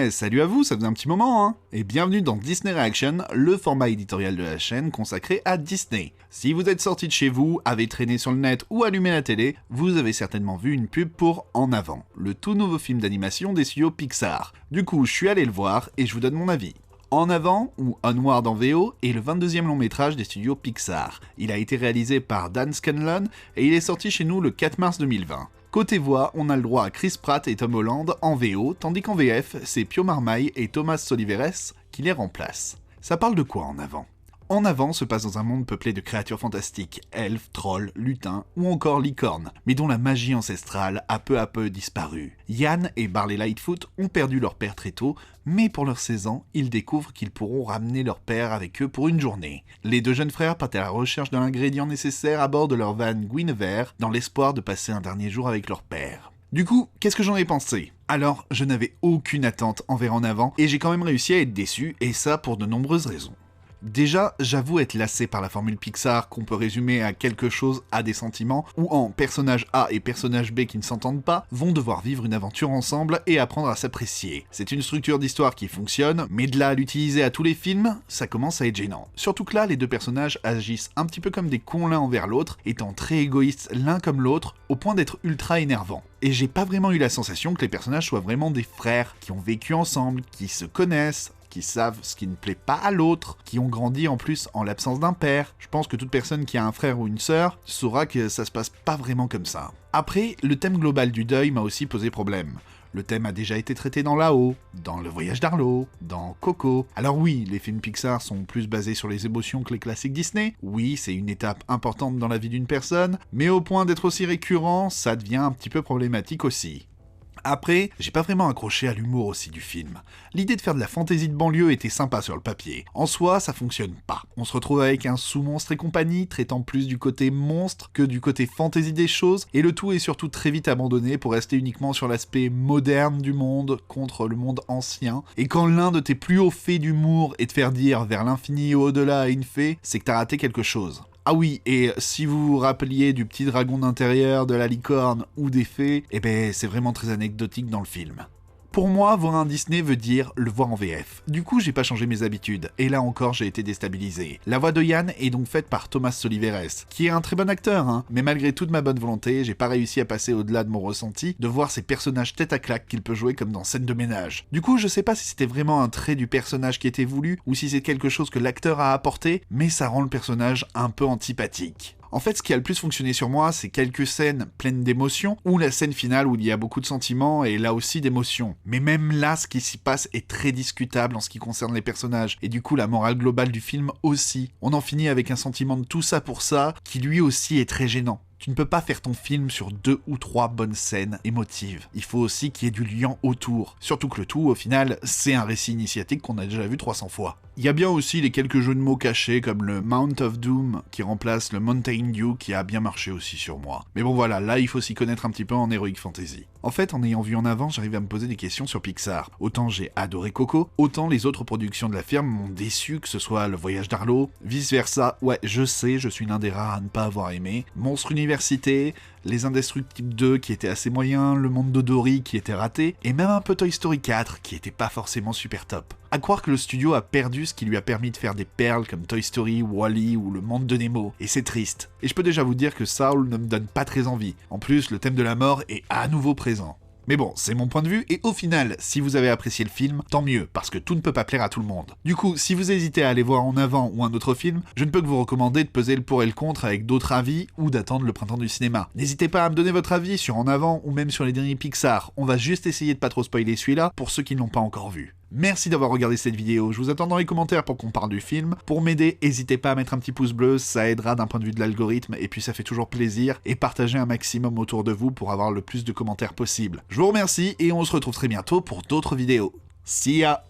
Salut à vous, ça faisait un petit moment, hein. Et bienvenue dans Disney Reaction, le format éditorial de la chaîne consacré à Disney. Si vous êtes sorti de chez vous, avez traîné sur le net ou allumé la télé, vous avez certainement vu une pub pour En Avant, le tout nouveau film d'animation des studios Pixar. Du coup, je suis allé le voir et je vous donne mon avis. En Avant, ou Onward en VO, est le 22e long métrage des studios Pixar. Il a été réalisé par Dan Scanlon et il est sorti chez nous le 4 mars 2020. Côté voix, on a le droit à Chris Pratt et Tom Holland en VO, tandis qu'en VF, c'est Pio Marmaille et Thomas Soliveres qui les remplacent. Ça parle de quoi En Avant ? En Avant se passe dans un monde peuplé de créatures fantastiques, elfes, trolls, lutins ou encore licornes, mais dont la magie ancestrale a peu à peu disparu. Yann et Barley Lightfoot ont perdu leur père très tôt, mais pour leurs 16 ans, ils découvrent qu'ils pourront ramener leur père avec eux pour une journée. Les deux jeunes frères partent à la recherche de l'ingrédient nécessaire à bord de leur van Guinevere, dans l'espoir de passer un dernier jour avec leur père. Du coup, qu'est-ce que j'en ai pensé ? Alors, je n'avais aucune attente envers En Avant, et j'ai quand même réussi à être déçu, et ça pour de nombreuses raisons. Déjà, j'avoue être lassé par la formule Pixar qu'on peut résumer à quelque chose à des sentiments, où en personnage A et personnage B qui ne s'entendent pas vont devoir vivre une aventure ensemble et apprendre à s'apprécier. C'est une structure d'histoire qui fonctionne, mais de là à l'utiliser à tous les films, ça commence à être gênant. Surtout que là, les deux personnages agissent un petit peu comme des cons l'un envers l'autre, étant très égoïstes l'un comme l'autre, au point d'être ultra énervants. Et j'ai pas vraiment eu la sensation que les personnages soient vraiment des frères, qui ont vécu ensemble, qui se connaissent, qui savent ce qui ne plaît pas à l'autre, qui ont grandi en plus en l'absence d'un père. Je pense que toute personne qui a un frère ou une sœur saura que ça se passe pas vraiment comme ça. Après, le thème global du deuil m'a aussi posé problème. Le thème a déjà été traité dans Là-haut, dans Le Voyage d'Arlo, dans Coco. Alors oui, les films Pixar sont plus basés sur les émotions que les classiques Disney. Oui, c'est une étape importante dans la vie d'une personne, mais au point d'être aussi récurrent, ça devient un petit peu problématique aussi. Après, j'ai pas vraiment accroché à l'humour aussi du film. L'idée de faire de la fantaisie de banlieue était sympa sur le papier. En soi, ça fonctionne pas. On se retrouve avec un sous-monstre et compagnie, traitant plus du côté monstre que du côté fantaisie des choses, et le tout est surtout très vite abandonné pour rester uniquement sur l'aspect moderne du monde contre le monde ancien. Et quand l'un de tes plus hauts faits d'humour est de faire dire vers l'infini et au-delà à une fée, c'est que t'as raté quelque chose. Ah oui, et si vous vous rappeliez du petit dragon d'intérieur, de la licorne ou des fées, eh ben c'est vraiment très anecdotique dans le film. Pour moi, voir un Disney veut dire le voir en VF. Du coup, j'ai pas changé mes habitudes, et là encore, j'ai été déstabilisé. La voix de Yann est donc faite par Thomas Soliveres, qui est un très bon acteur, hein, mais malgré toute ma bonne volonté, j'ai pas réussi à passer au-delà de mon ressenti de voir ces personnages tête à claque qu'il peut jouer comme dans Scène de ménage. Du coup, je sais pas si c'était vraiment un trait du personnage qui était voulu, ou si c'est quelque chose que l'acteur a apporté, mais ça rend le personnage un peu antipathique. En fait, ce qui a le plus fonctionné sur moi, c'est quelques scènes pleines d'émotions, ou la scène finale où il y a beaucoup de sentiments et là aussi d'émotions. Mais même là, ce qui s'y passe est très discutable en ce qui concerne les personnages, et du coup la morale globale du film aussi. On en finit avec un sentiment de tout ça pour ça, qui lui aussi est très gênant. Tu ne peux pas faire ton film sur 2 ou 3 bonnes scènes émotives. Il faut aussi qu'il y ait du lien autour. Surtout que le tout, au final, c'est un récit initiatique qu'on a déjà vu 300 fois. Il y a bien aussi les quelques jeux de mots cachés comme le Mount of Doom qui remplace le Mountain Dew qui a bien marché aussi sur moi. Mais bon voilà, là il faut s'y connaître un petit peu en Heroic Fantasy. En fait, en ayant vu En Avant, j'arrive à me poser des questions sur Pixar. Autant j'ai adoré Coco, autant les autres productions de la firme m'ont déçu, que ce soit Le Voyage d'Arlo, vice versa. Ouais, je sais, je suis l'un des rares à ne pas avoir aimé. Monstre Université, Les Indestructibles 2 qui était assez moyen, Le Monde de Dory qui était raté, et même un peu Toy Story 4 qui était pas forcément super top. À croire que le studio a perdu ce qui lui a permis de faire des perles comme Toy Story, Wall-E ou Le Monde de Nemo, et c'est triste. Et je peux déjà vous dire que Soul ne me donne pas très envie. En plus, le thème de la mort est à nouveau présent. Mais bon, c'est mon point de vue, et au final, si vous avez apprécié le film, tant mieux, parce que tout ne peut pas plaire à tout le monde. Du coup, si vous hésitez à aller voir En Avant ou un autre film, je ne peux que vous recommander de peser le pour et le contre avec d'autres avis, ou d'attendre le printemps du cinéma. N'hésitez pas à me donner votre avis sur En Avant, ou même sur les derniers Pixar, on va juste essayer de pas trop spoiler celui-là, pour ceux qui ne l'ont pas encore vu. Merci d'avoir regardé cette vidéo, je vous attends dans les commentaires pour qu'on parle du film. Pour m'aider, n'hésitez pas à mettre un petit pouce bleu, ça aidera d'un point de vue de l'algorithme, et puis ça fait toujours plaisir, et partagez un maximum autour de vous pour avoir le plus de commentaires possible. Je vous remercie, et on se retrouve très bientôt pour d'autres vidéos. See ya!